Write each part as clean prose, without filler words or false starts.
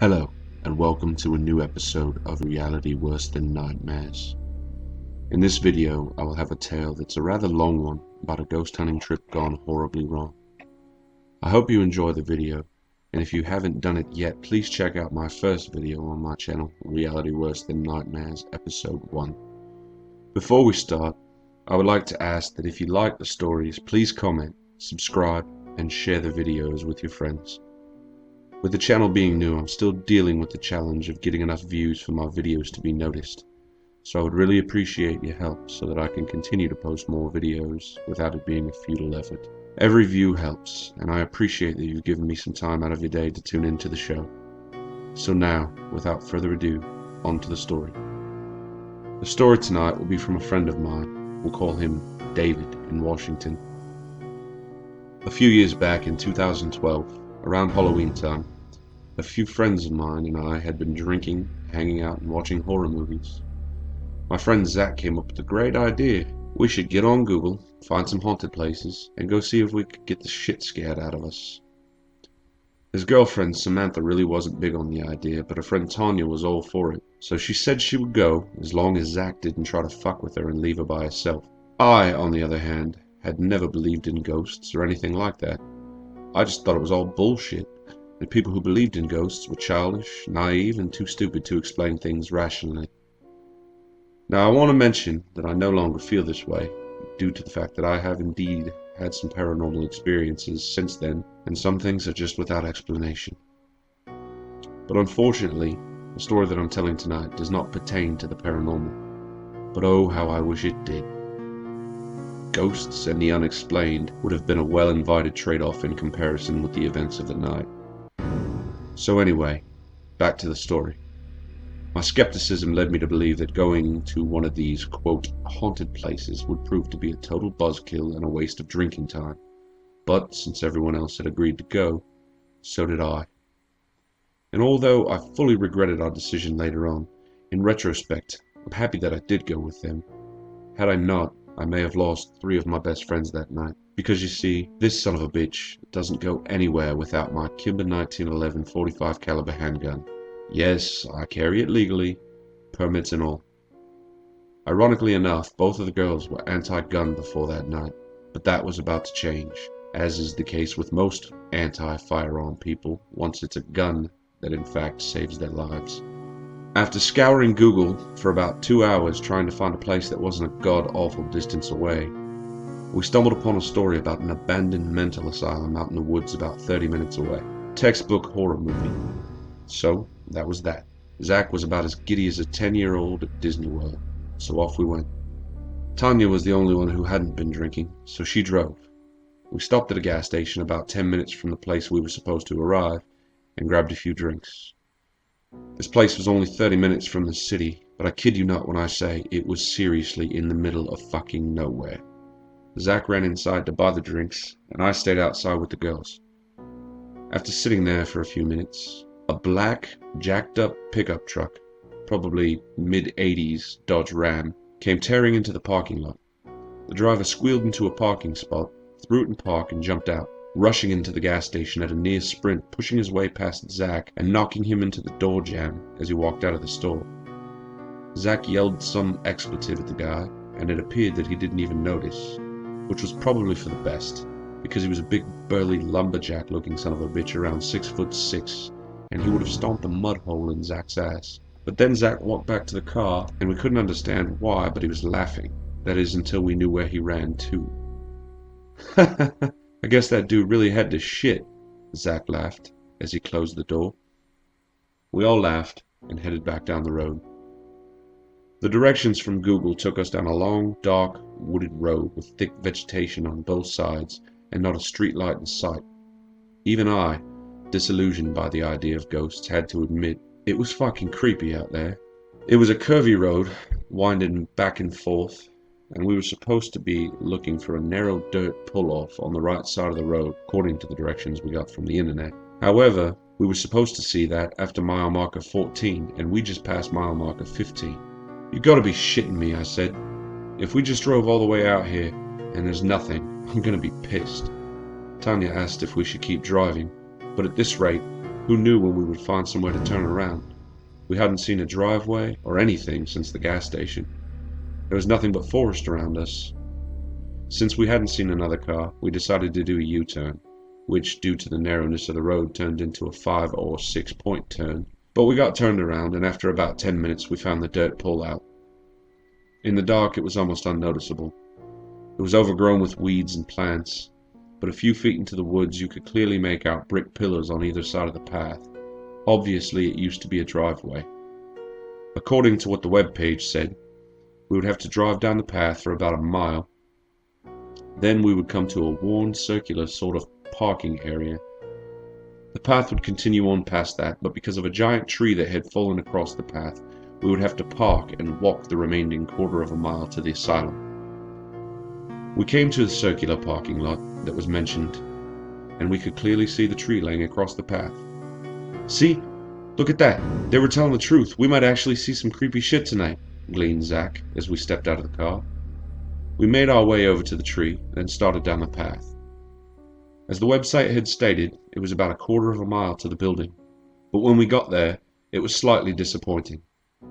Hello, and welcome to a new episode of Reality Worse Than Nightmares. In this video, I will have a tale that's a rather long one about a ghost hunting trip gone horribly wrong. I hope you enjoy the video, and if you haven't done it yet, please check out my first video on my channel, Reality Worse Than Nightmares, Episode 1. Before we start, I would like to ask that if you like the stories, please comment, subscribe, and share the videos with your friends. With the channel being new, I'm still dealing with the challenge of getting enough views for my videos to be noticed, so I would really appreciate your help so that I can continue to post more videos without it being a futile effort. Every view helps, and I appreciate that you've given me some time out of your day to tune into the show. So now, without further ado, on to the story. The story tonight will be from a friend of mine. We'll call him David in Washington. A few years back in 2012, around Halloween time, a few friends of mine and I had been drinking, hanging out, and watching horror movies. My friend Zach came up with a great idea. We should get on Google, find some haunted places, and go see if we could get the shit scared out of us. His girlfriend Samantha really wasn't big on the idea, but her friend Tanya was all for it, so she said she would go as long as Zach didn't try to fuck with her and leave her by herself. I, on the other hand, had never believed in ghosts or anything like that. I just thought it was all bullshit, and people who believed in ghosts were childish, naive, and too stupid to explain things rationally. Now I want to mention that I no longer feel this way, due to the fact that I have indeed had some paranormal experiences since then, and some things are just without explanation. But unfortunately, the story that I'm telling tonight does not pertain to the paranormal, but oh how I wish it did. Ghosts and the unexplained would have been a well-invited trade-off in comparison with the events of the night. So anyway, back to the story. My skepticism led me to believe that going to one of these, quote, haunted places would prove to be a total buzzkill and a waste of drinking time. But since everyone else had agreed to go, so did I. And although I fully regretted our decision later on, in retrospect, I'm happy that I did go with them. Had I not, I may have lost 3 of my best friends that night. Because you see, this son of a bitch doesn't go anywhere without my Kimber 1911 .45 caliber handgun. Yes, I carry it legally, permits and all. Ironically enough, both of the girls were anti-gun before that night, but that was about to change, as is the case with most anti-firearm people once it's a gun that in fact saves their lives. After scouring Google for about 2 hours trying to find a place that wasn't a god-awful distance away, we stumbled upon a story about an abandoned mental asylum out in the woods about 30 minutes away. Textbook horror movie. So, that was that. Zach was about as giddy as a 10-year-old at Disney World, so off we went. Tanya was the only one who hadn't been drinking, so she drove. We stopped at a gas station about 10 minutes from the place we were supposed to arrive and grabbed a few drinks. This place was only 30 minutes from the city, but I kid you not when I say it was seriously in the middle of fucking nowhere. Zach ran inside to buy the drinks, and I stayed outside with the girls. After sitting there for a few minutes, a black, jacked-up pickup truck, probably mid-80s Dodge Ram, came tearing into the parking lot. The driver squealed into a parking spot, threw it in park, and jumped out, rushing into the gas station at a near sprint, pushing his way past Zach and knocking him into the door jamb as he walked out of the store. Zach yelled some expletive at the guy, and it appeared that he didn't even notice, which was probably for the best, because he was a big, burly, lumberjack-looking son of a bitch around 6'6", and he would have stomped a mud hole in Zach's ass. But then Zach walked back to the car, and we couldn't understand why, but he was laughing. That is, until we knew where he ran to. I guess that dude really had to shit, Zach laughed as he closed the door. We all laughed and headed back down the road. The directions from Google took us down a long, dark, wooded road with thick vegetation on both sides and not a street light in sight. Even I, disillusioned by the idea of ghosts, had to admit it was fucking creepy out there. It was a curvy road, winding back and forth, and we were supposed to be looking for a narrow dirt pull-off on the right side of the road, according to the directions we got from the internet. However, we were supposed to see that after mile marker 14, and we just passed mile marker 15. You gotta be shitting me, I said. If we just drove all the way out here, and there's nothing, I'm gonna be pissed. Tanya asked if we should keep driving, but at this rate, Who knew when we would find somewhere to turn around? We hadn't seen a driveway or anything since the gas station. There was nothing but forest around us. Since we hadn't seen another car, we decided to do a U-turn, which, due to the narrowness of the road, turned into a 5 or 6 point turn. But we got turned around, and after about 10 minutes we found the dirt pull out. In the dark it was almost unnoticeable. It was overgrown with weeds and plants, but a few feet into the woods you could clearly make out brick pillars on either side of the path. Obviously it used to be a driveway. According to what the webpage said, we would have to drive down the path for about a mile. Then we would come to a worn circular sort of parking area. The path would continue on past that, but because of a giant tree that had fallen across the path, we would have to park and walk the remaining quarter of a mile to the asylum. We came to the circular parking lot that was mentioned, and we could clearly see the tree laying across the path. "See? Look at that. They were telling the truth. We might actually see some creepy shit tonight," gleaned Zach as we stepped out of the car. We made our way over to the tree, then started down the path. As the website had stated, it was about a quarter of a mile to the building, but when we got there, it was slightly disappointing.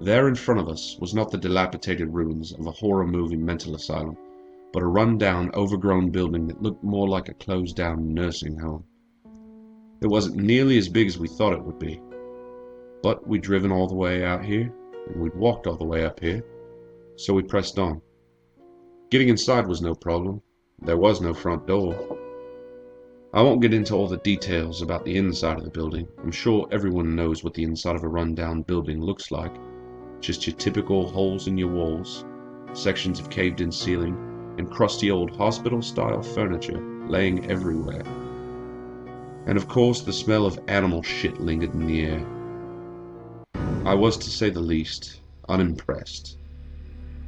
There in front of us was not the dilapidated ruins of a horror-movie mental asylum, but a run-down, overgrown building that looked more like a closed-down nursing home. It wasn't nearly as big as we thought it would be, but we'd driven all the way out here, and we'd walked all the way up here, so we pressed on. Getting inside was no problem. There was no front door. I won't get into all the details about the inside of the building. I'm sure everyone knows what the inside of a run-down building looks like. Just your typical holes in your walls, sections of caved-in ceiling, and crusty old hospital-style furniture laying everywhere. And of course the smell of animal shit lingered in the air. I was, to say the least, unimpressed.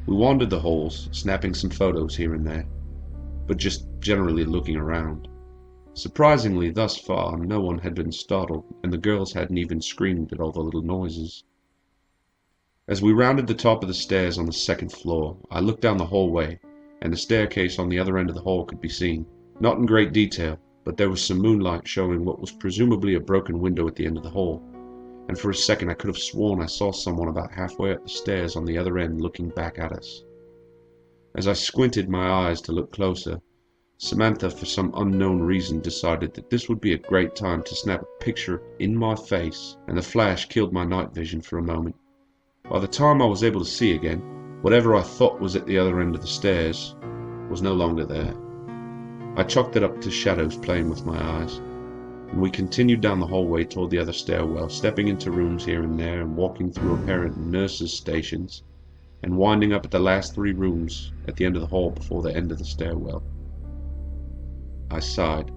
We wandered the halls, snapping some photos here and there, but just generally looking around. Surprisingly, thus far, no one had been startled, and the girls hadn't even screamed at all the little noises. As we rounded the top of the stairs on the second floor, I looked down the hallway, and the staircase on the other end of the hall could be seen. Not in great detail, but there was some moonlight showing what was presumably a broken window at the end of the hall, and for a second I could have sworn I saw someone about halfway up the stairs on the other end looking back at us. As I squinted my eyes to look closer, Samantha, for some unknown reason, decided that this would be a great time to snap a picture in my face, and the flash killed my night vision for a moment. By the time I was able to see again, whatever I thought was at the other end of the stairs was no longer there. I chalked it up to shadows playing with my eyes, and we continued down the hallway toward the other stairwell, stepping into rooms here and there and walking through apparent nurses' stations, and winding up at the last 3 rooms at the end of the hall before the end of the stairwell. I sighed.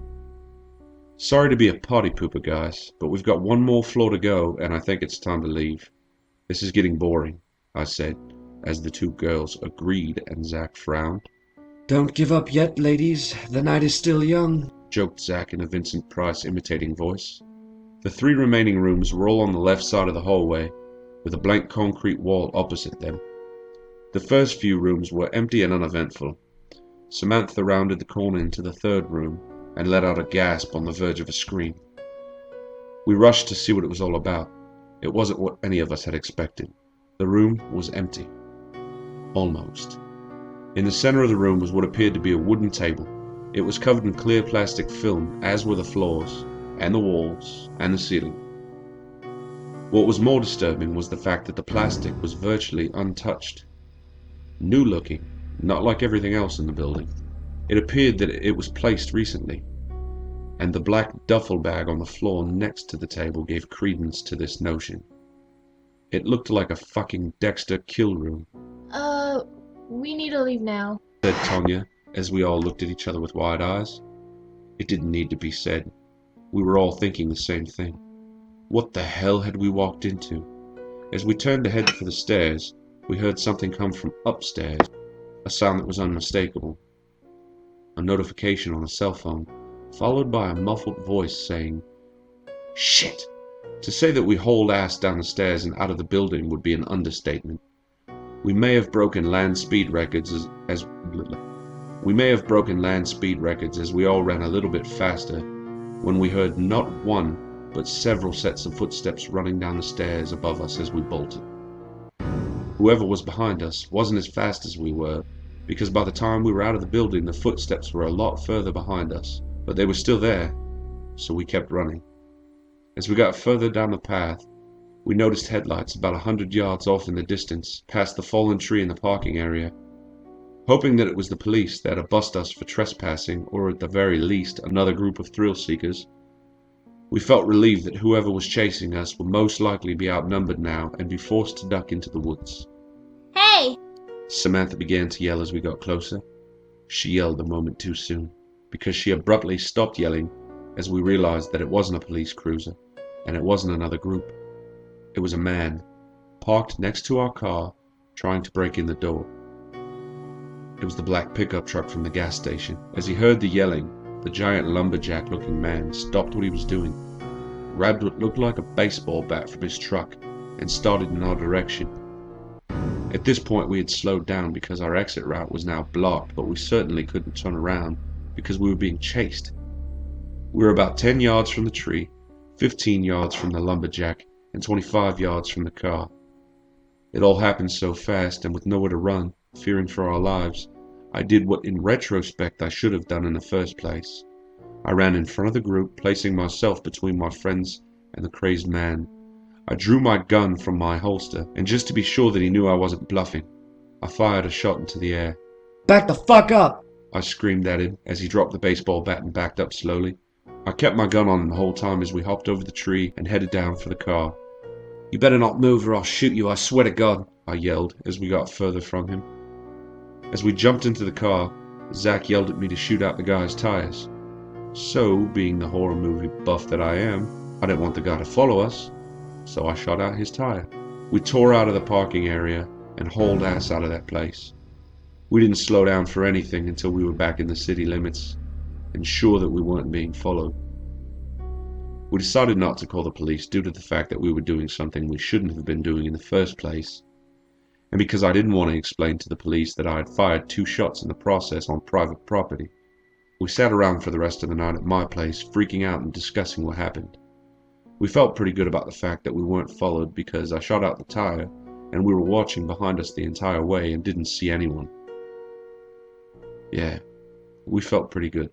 "Sorry to be a party pooper, guys, but we've got 1 more floor to go, and I think it's time to leave. This is getting boring," I said, as the 2 girls agreed and Zach frowned. "Don't give up yet, ladies. The night is still young," joked Zach in a Vincent Price imitating voice. The 3 remaining rooms were all on the left side of the hallway, with a blank concrete wall opposite them. The first few rooms were empty and uneventful. Samantha rounded the corner into the 3rd room and let out a gasp on the verge of a scream. We rushed to see what it was all about. It wasn't what any of us had expected. The room was empty. Almost. In the center of the room was what appeared to be a wooden table. It was covered in clear plastic film, as were the floors, and the walls, and the ceiling. What was more disturbing was the fact that the plastic was virtually untouched. New looking, not like everything else in the building. It appeared that it was placed recently, and the black duffel bag on the floor next to the table gave credence to this notion. It looked like a fucking Dexter kill room. We need to leave now," said Tonya, as we all looked at each other with wide eyes. It didn't need to be said. We were all thinking the same thing. What the hell had we walked into? As we turned to head for the stairs, we heard something come from upstairs, a sound that was unmistakable. A notification on a cell phone, followed by a muffled voice saying, "Shit!" To say that we hauled ass down the stairs and out of the building would be an understatement. We may have broken land speed records as we all ran a little bit faster when we heard not 1 but several sets of footsteps running down the stairs above us as we bolted. Whoever was behind us wasn't as fast as we were, because by the time we were out of the building, the footsteps were a lot further behind us, but they were still there, so we kept running. As we got further down the path, we noticed headlights about 100 yards off in the distance, past the fallen tree in the parking area. Hoping that it was the police that had busted us for trespassing, or at the very least, another group of thrill-seekers, we felt relieved that whoever was chasing us would most likely be outnumbered now and be forced to duck into the woods. Hey! Samantha began to yell as we got closer. She yelled a moment too soon, because she abruptly stopped yelling as we realized that it wasn't a police cruiser, and it wasn't another group. It was a man, parked next to our car, trying to break in the door. It was the black pickup truck from the gas station. As he heard the yelling, the giant lumberjack-looking man stopped what he was doing, grabbed what looked like a baseball bat from his truck, and started in our direction. At this point we had slowed down because our exit route was now blocked, but we certainly couldn't turn around because we were being chased. We were about 10 yards from the tree, 15 yards from the lumberjack, and 25 yards from the car. It all happened so fast, and with nowhere to run, fearing for our lives, I did what in retrospect I should have done in the first place. I ran in front of the group, placing myself between my friends and the crazed man. I drew my gun from my holster, and just to be sure that he knew I wasn't bluffing, I fired a shot into the air. Back the fuck up! I screamed at him as he dropped the baseball bat and backed up slowly. I kept my gun on him the whole time as we hopped over the tree and headed down for the car. "You better not move or I'll shoot you, I swear to God," I yelled as we got further from him. As we jumped into the car, Zach yelled at me to shoot out the guy's tires. So, being the horror movie buff that I am, I didn't want the guy to follow us, so I shot out his tire. We tore out of the parking area and hauled ass out of that place. We didn't slow down for anything until we were back in the city limits and sure that we weren't being followed. We decided not to call the police due to the fact that we were doing something we shouldn't have been doing in the first place, and because I didn't want to explain to the police that I had fired 2 shots in the process on private property. We sat around for the rest of the night at my place, freaking out and discussing what happened. We felt pretty good about the fact that we weren't followed because I shot out the tire and we were watching behind us the entire way and didn't see anyone. Yeah, we felt pretty good,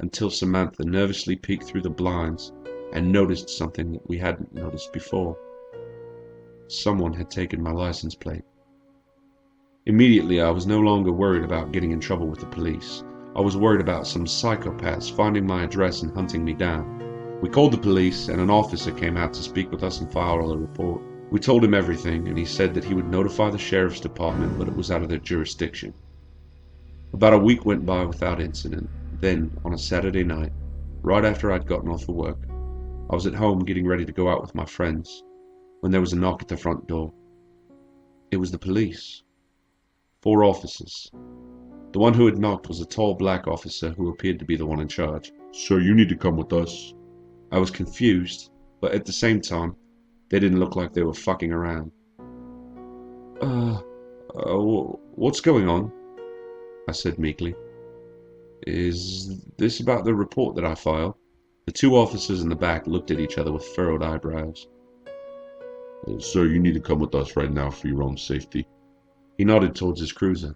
until Samantha nervously peeked through the blinds and noticed something that we hadn't noticed before. Someone had taken my license plate. Immediately, I was no longer worried about getting in trouble with the police. I was worried about some psychopaths finding my address and hunting me down. We called the police, and an officer came out to speak with us and file a report. We told him everything, and he said that he would notify the sheriff's department, but it was out of their jurisdiction. About a week went by without incident. Then, on a Saturday night, right after I'd gotten off of work, I was at home getting ready to go out with my friends, when there was a knock at the front door. It was the police. 4 officers. The one who had knocked was a tall black officer who appeared to be the one in charge. "Sir, you need to come with us." I was confused, but at the same time, they didn't look like they were fucking around. What's going on?" I said meekly. "Is this about the report that I filed?" The 2 officers in the back looked at each other with furrowed eyebrows. "Sir, you need to come with us right now for your own safety." He nodded towards his cruiser.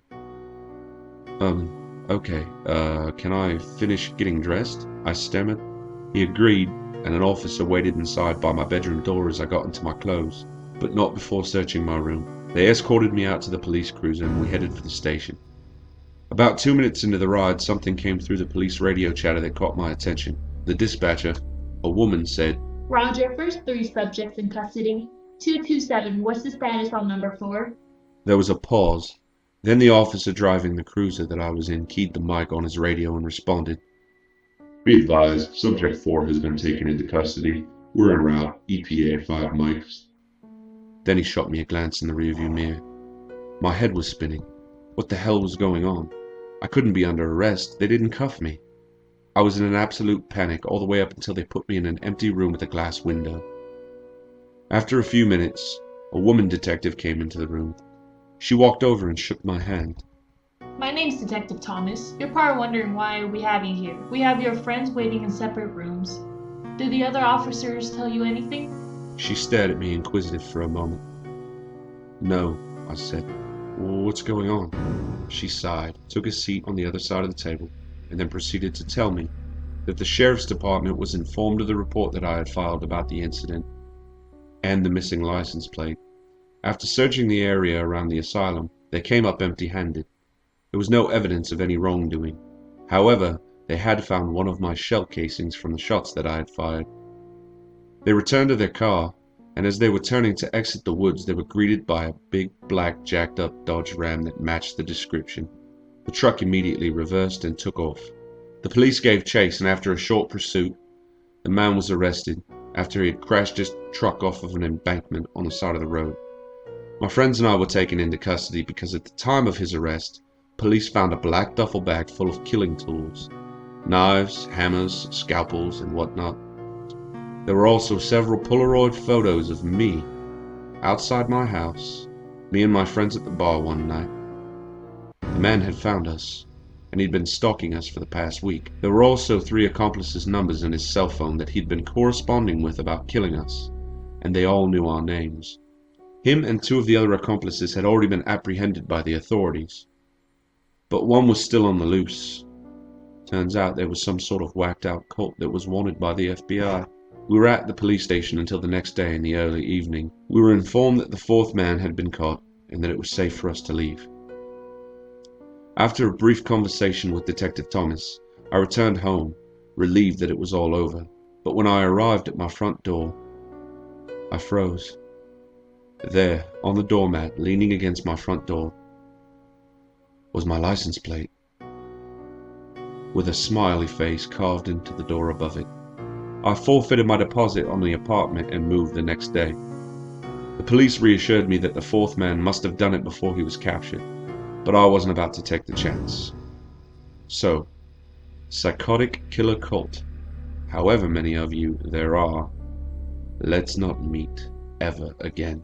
Okay, can I finish getting dressed?" I stammered. He agreed, and an officer waited inside by my bedroom door as I got into my clothes, but not before searching my room. They escorted me out to the police cruiser and we headed for the station. About 2 minutes into the ride, something came through the police radio chatter that caught my attention. The dispatcher, a woman, said, "Roger, first 3 subjects in custody. 227, what's the status on number 4? There was a pause. Then the officer driving the cruiser that I was in keyed the mic on his radio and responded, "Be advised, subject 4 has been taken into custody. We're en route, EPA 5 mics." Then he shot me a glance in the rearview mirror. My head was spinning. What the hell was going on? I couldn't be under arrest. They didn't cuff me. I was in an absolute panic all the way up until they put me in an empty room with a glass window. After a few minutes, a woman detective came into the room. She walked over and shook my hand. My name's Detective Thomas. You're probably wondering why we have you here. We have your friends waiting in separate rooms. Did the other officers tell you anything? She stared at me, inquisitive for a moment. No, I said. What's going on? She sighed, took a seat on the other side of the table, and then proceeded to tell me that the sheriff's department was informed of the report that I had filed about the incident and the missing license plate. After searching the area around the asylum, they came up empty-handed. There was no evidence of any wrongdoing. However, they had found one of my shell casings from the shots that I had fired. They returned to their car, and as they were turning to exit the woods, they were greeted by a big, black, jacked-up Dodge Ram that matched the description. The truck immediately reversed and took off. The police gave chase, and after a short pursuit, the man was arrested after he had crashed his truck off of an embankment on the side of the road. My friends and I were taken into custody because at the time of his arrest, police found a black duffel bag full of killing tools, knives, hammers, scalpels, and whatnot. There were also several Polaroid photos of me outside my house, me and my friends at the bar one night. The man had found us, and he'd been stalking us for the past week. There were also 3 accomplices' numbers in his cell phone that he'd been corresponding with about killing us, and they all knew our names. Him and 2 of the other accomplices had already been apprehended by the authorities, but one was still on the loose. Turns out there was some sort of whacked-out cult that was wanted by the FBI. We were at the police station until the next day in the early evening. We were informed that the 4th man had been caught and that it was safe for us to leave. After a brief conversation with Detective Thomas, I returned home, relieved that it was all over. But when I arrived at my front door, I froze. There, on the doormat, leaning against my front door, was my license plate, with a smiley face carved into the door above it. I forfeited my deposit on the apartment and moved the next day. The police reassured me that the 4th man must have done it before he was captured, but I wasn't about to take the chance. So, psychotic killer cult, however many of you there are, let's not meet ever again.